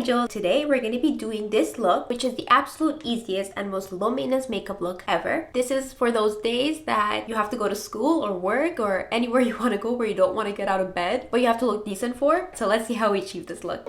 Angel. Today we're going to be doing this look, which is the absolute easiest and most low maintenance makeup look ever. This is for those days that you have to go to school or work or anywhere you want to go where you don't want to get out of bed, but you have to look decent for. So let's see how we achieve this look.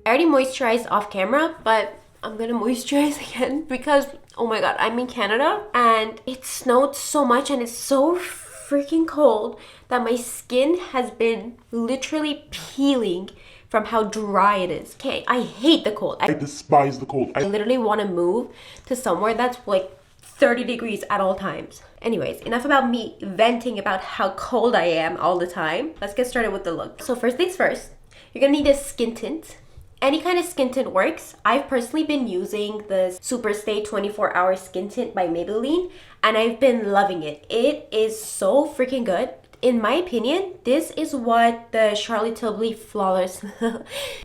I already moisturized off camera, but I'm gonna moisturize again because, oh my god, I'm in Canada and it snowed so much and it's so freaking cold that my skin has been literally peeling from how dry it is. Okay, I hate the cold. I despise the cold. I literally want to move to somewhere that's like 30 degrees at all times. Anyways, enough about me venting about how cold I am all the time. Let's get started with the look. So first things first, you're gonna need a skin tint. Any kind of skin tint works. I've personally been using the Superstay 24 Hour Skin Tint by Maybelinne and I've been loving it. It is so freaking good. In my opinion, this is what the Charlotte Tilbury Flawless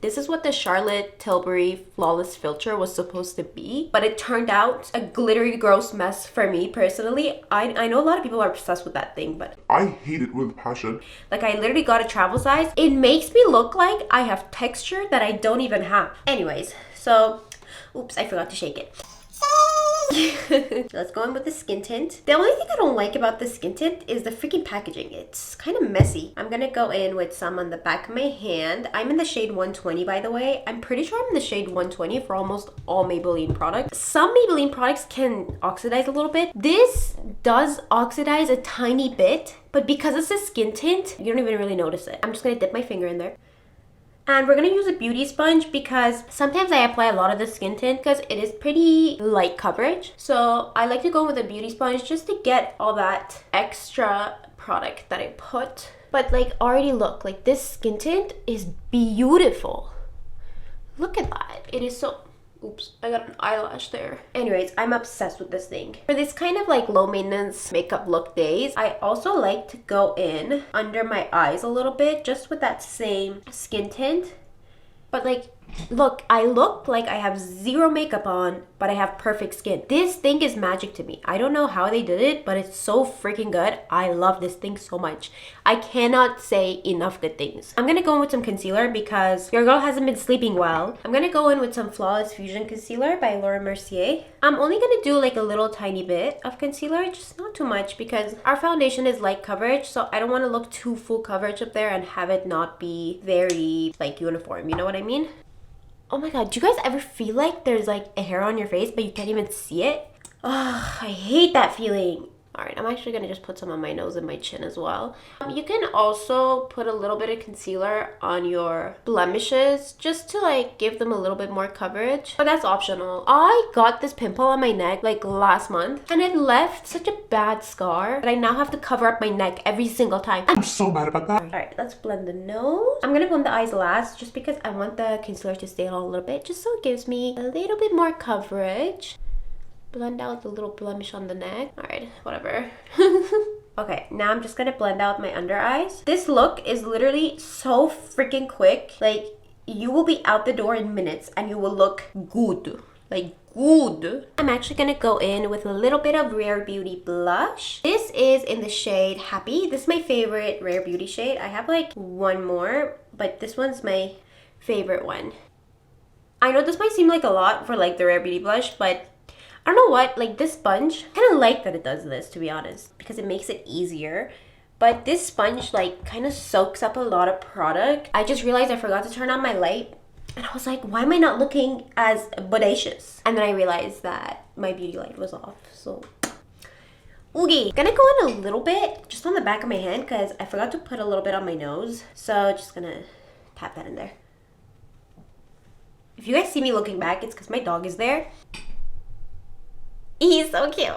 this is what the Charlotte Tilbury Flawless filter was supposed to be, but it turned out a glittery gross mess for me personally. I know a lot of people are obsessed with that thing, but I hate it with passion. like, I literally got a travel size. It makes me look like I have texture that I don't even have. Anyways, so oops, I forgot to shake it. Let's go in with the skin tint. The only thing I don't like about the skin tint is the freaking packaging. It's kind of messy. I'm gonna go in with some on the back of my hand. I'm in the shade 120, by the way. I'm pretty sure I'm in the shade 120 for almost all Maybelline products. Some Maybelline products can oxidize a little bit. This does oxidize a tiny bit, but because it's a skin tint, you don't even really notice it. I'm just gonna dip my finger in there. And we're gonna use a beauty sponge because sometimes I apply a lot of the skin tint because it is pretty light coverage. So I like to go with a beauty sponge just to get all that extra product that I put. But like, already look, like this skin tint is beautiful. Look at that. It is so... Oops, I got an eyelash there. Anyways, I'm obsessed with this thing. For this kind of like low maintenance makeup look days, I also like to go in under my eyes a little bit just with that same skin tint. But like, look, I look like I have zero makeup on, but I have perfect skin. This thing is magic to me. I don't know how they did it, but it's so freaking good. I love this thing so much. I cannot say enough good things. I'm gonna go in with some concealer because your girl hasn't been sleeping well. I'm gonna go in with some Flawless Fusion Concealer by Mercier. I'm only gonna do like a little tiny bit of concealer, just not too much because our foundation is light coverage, so I don't want to look too full coverage up there and have it not be very like uniform, you know what I mean? Oh my god, do you guys ever feel like there's like a hair on your face but you can't even see it? Oh, I hate that feeling. Alright, I'm actually gonna just put some on my nose and my chin as well. You can also put a little bit of concealer on your blemishes just to like give them a little bit more coverage, but that's optional. I got this pimple on my neck like last month and it left such a bad scar that I now have to cover up my neck every single time. I'm so mad about that. Alright, let's blend the nose. I'm gonna blend the eyes last just because I want the concealer to stay on a little bit, just so it gives me a little bit more coverage. Blend out the little blemish on the neck. Alright, whatever. Okay, now I'm just gonna blend out my under eyes. This look is literally so freaking quick. Like, you will be out the door in minutes and you will look good. Like, good. I'm actually gonna go in with a little bit of Rare Beauty blush. This is in the shade Happy. This is my favorite Rare Beauty shade. I have like one more, but this one's my favorite one. I know this might seem like a lot for like the Rare Beauty blush, but I don't know what, like this sponge, I kind of like that it does this, to be honest, because it makes it easier. But this sponge like kind of soaks up a lot of product. I just realized I forgot to turn on my light and I was like, why am I not looking as bodacious? And then I realized that my beauty light was off, so. Okay, gonna go in a little bit, just on the back of my hand, because I forgot to put a little bit on my nose. So just gonna tap that in there. If you guys see me looking back, it's because my dog is there. He's so cute.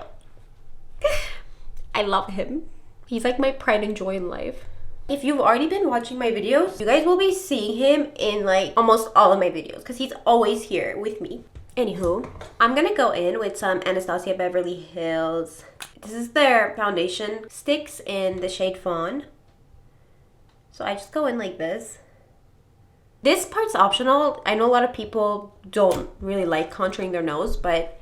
I love him. He's like my pride and joy in life. If you've already been watching my videos, you guys will be seeing him in like almost all of my videos because he's always here with me. Anywho, I'm gonna go in with some Anastasia Beverly Hills. This is their foundation sticks in the shade Fawn. So I just go in like this. This part's optional. I know a lot of people don't really like contouring their nose, but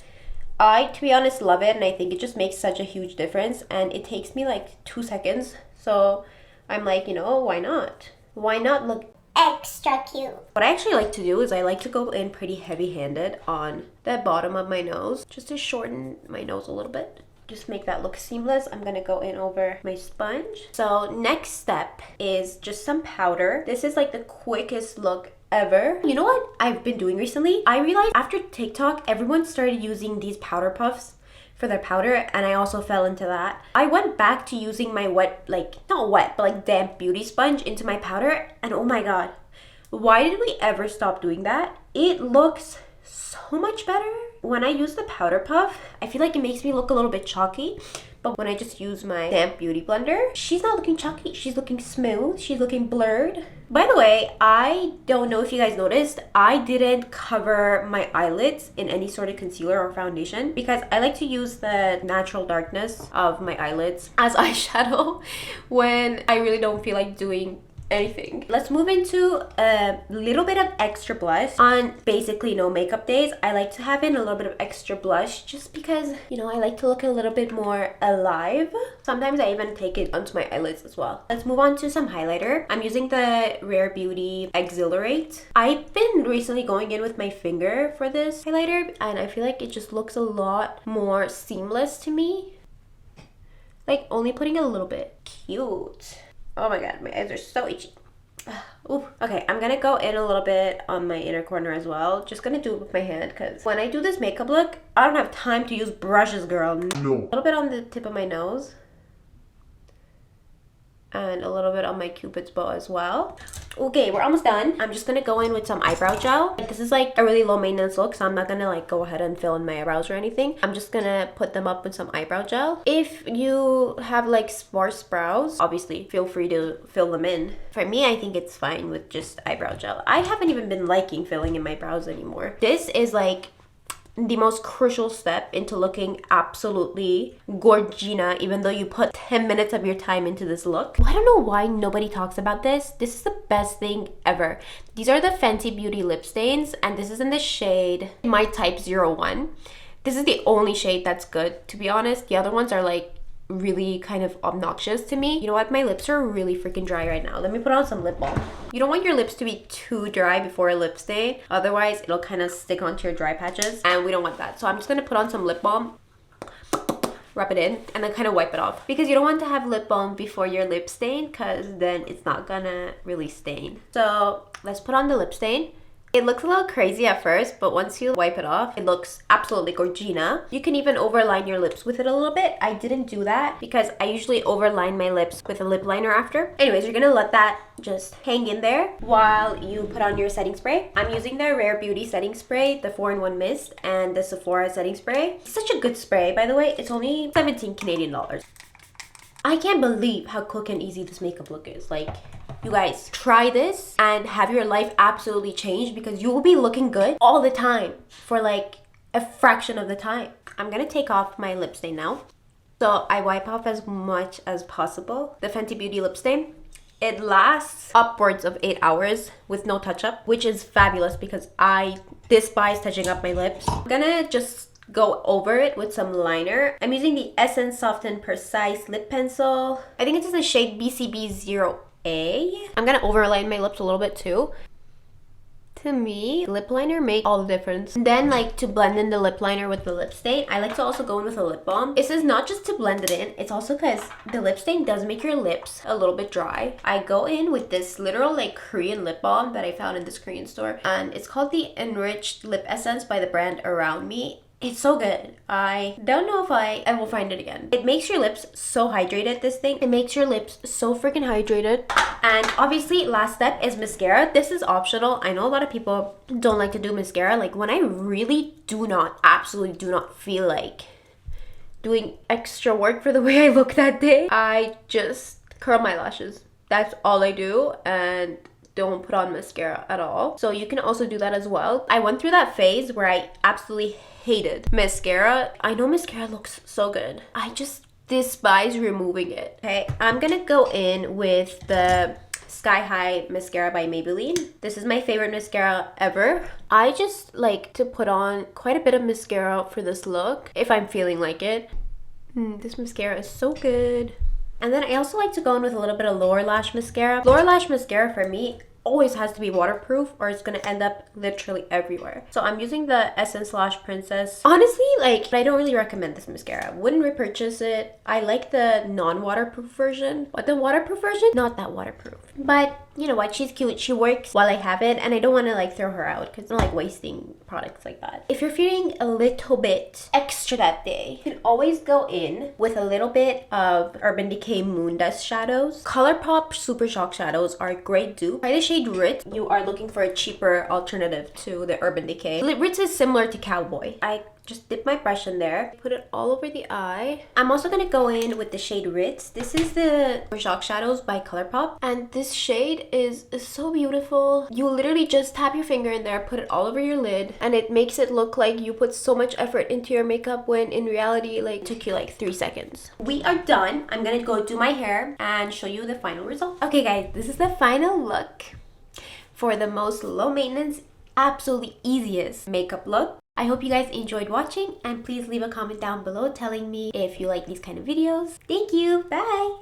I, to be honest, love it, and I think it just makes such a huge difference, and it takes me like 2 seconds. So I'm like, you know, why not? Why not look extra cute. What I actually like to do is I like to go in pretty heavy-handed on the bottom of my nose, just to shorten my nose a little bit. Just make that look seamless. I'm gonna go in over my sponge. So next step is just some powder. This is like the quickest look ever. You know what I've been doing recently? I realized after TikTok, everyone started using these powder puffs for their powder, and I also fell into that. I went back to using my wet, like not wet, but like damp beauty sponge into my powder, and oh my god, why did we ever stop doing that? It looks so much better. When I use the powder puff, I feel like it makes me look a little bit chalky, but when I just use my damp beauty blender, she's not looking chalky, she's looking smooth, she's looking blurred. By the way, I don't know if you guys noticed, I didn't cover my eyelids in any sort of concealer or foundation because I like to use the natural darkness of my eyelids as eyeshadow when I really don't feel like doing anything. Let's move into a little bit of extra blush. On basically no makeup days, I like to have in a little bit of extra blush just because, you know, I like to look a little bit more alive. Sometimes I even take it onto my eyelids as well. Let's move on to some highlighter. I'm using the Rare Beauty Exhilarate. I've been recently going in with my finger for this highlighter, and I feel like it just looks a lot more seamless to me. Like only putting a little bit. Cute. Oh my god, my eyes are so itchy. Ooh. Okay, I'm gonna go in a little bit on my inner corner as well. Just gonna do it with my hand because when I do this makeup look, I don't have time to use brushes, girl. No. A little bit on the tip of my nose. And a little bit on my cupid's bow as well. Okay, we're almost done. I'm just gonna go in with some eyebrow gel. This is like a really low maintenance look, so I'm not gonna like go ahead and fill in my eyebrows or anything. I'm just gonna put them up with some eyebrow gel. If you have like sparse brows, obviously feel free to fill them in. For me, I think it's fine with just eyebrow gel. I haven't even been liking filling in my brows anymore. This is like the most crucial step into looking absolutely gorgina, even though you put 10 minutes of your time into this look. I don't know why nobody talks about this. This is the best thing ever. These are the Fenty Beauty lip stains, and this is in the shade My Type 01. This is the only shade that's good, to be honest. The other ones are like really kind of obnoxious to me. You know what? My lips are really freaking dry right now. Let me put on some lip balm. You don't want your lips to be too dry before a lip stain. Otherwise, it'll kind of stick onto your dry patches, and we don't want that. So I'm just going to put on some lip balm, rub it in, and then kind of wipe it off. Because you don't want to have lip balm before your lip stain because then it's not gonna really stain. So let's put on the lip stain. It looks a little crazy at first, but once you wipe it off, it looks absolutely gorgina. You can even overline your lips with it a little bit. I didn't do that because I usually overline my lips with a lip liner after. Anyways, you're gonna let that just hang in there while you put on your setting spray. I'm using the Rare Beauty setting spray, the 4-in-1 mist, and the Sephora setting spray. It's such a good spray, by the way. It's only 17 Canadian dollars. I can't believe how quick and easy this makeup look is. Like, you guys, try this and have your life absolutely change because you will be looking good all the time for like a fraction of the time. I'm gonna take off my lip stain now. So I wipe off as much as possible. The Fenty Beauty lip stain. It lasts upwards of 8 hours with no touch-up, which is fabulous because I despise touching up my lips. I'm gonna just go over it with some liner. I'm using the Essence Soft and Precise lip pencil. I think it's in the shade BCB0A. I'm gonna overline my lips a little bit too. To me, lip liner makes all the difference. And then, like, to blend in the lip liner with the lip stain, I like to also go in with a lip balm. This is not just to blend it in, it's also because the lip stain does make your lips a little bit dry. I go in with this literal like Korean lip balm that I found in this Korean store, and it's called the Enriched Lip Essence by the brand Around Me. It's so good. I don't know if I will find it again. It makes your lips so hydrated, this thing. It makes your lips so freaking hydrated. And obviously, last step is mascara. This is optional. I know a lot of people don't like to do mascara. Like, when I really absolutely do not feel like doing extra work for the way I look that day, I just curl my lashes. That's all I do, and don't put on mascara at all. So you can also do that as well. I went through that phase where I absolutely hated mascara. I know mascara looks so good. I just despise removing it. Okay, I'm gonna go in with the Sky High mascara by Maybelline. This is my favorite mascara ever. I just like to put on quite a bit of mascara for this look if I'm feeling like it. This mascara is so good. And then I also like to go in with a little bit of lower lash mascara. Lower lash mascara for me always has to be waterproof or it's gonna end up literally everywhere. So I'm using the Essence Lash Princess. Honestly, like, I don't really recommend this mascara. Wouldn't repurchase it. I like the non-waterproof version, but the waterproof version, not that waterproof. But you know what? She's cute. She works while I have it, and I don't want to like throw her out because I'm like wasting products like that. If you're feeling a little bit extra that day, you can always go in with a little bit of Urban Decay Moon Dust shadows. ColourPop Super Shock shadows are a great dupe. Try the shade Rits. You are looking for a cheaper alternative to the Urban Decay. Rits is similar to Cowboy. I just dip my brush in there, put it all over the eye. I'm also gonna go in with the shade Rits. This is the Shock Shadows by ColourPop, and this shade is so beautiful. You literally just tap your finger in there, put it all over your lid, and it makes it look like you put so much effort into your makeup when in reality, like, it took you like 3 seconds. We are done. I'm gonna go do my hair and show you the final result. Okay guys, this is the final look for the most low maintenance, absolutely easiest makeup look. I hope you guys enjoyed watching, and please leave a comment down below telling me if you like these kind of videos. Thank you. Bye.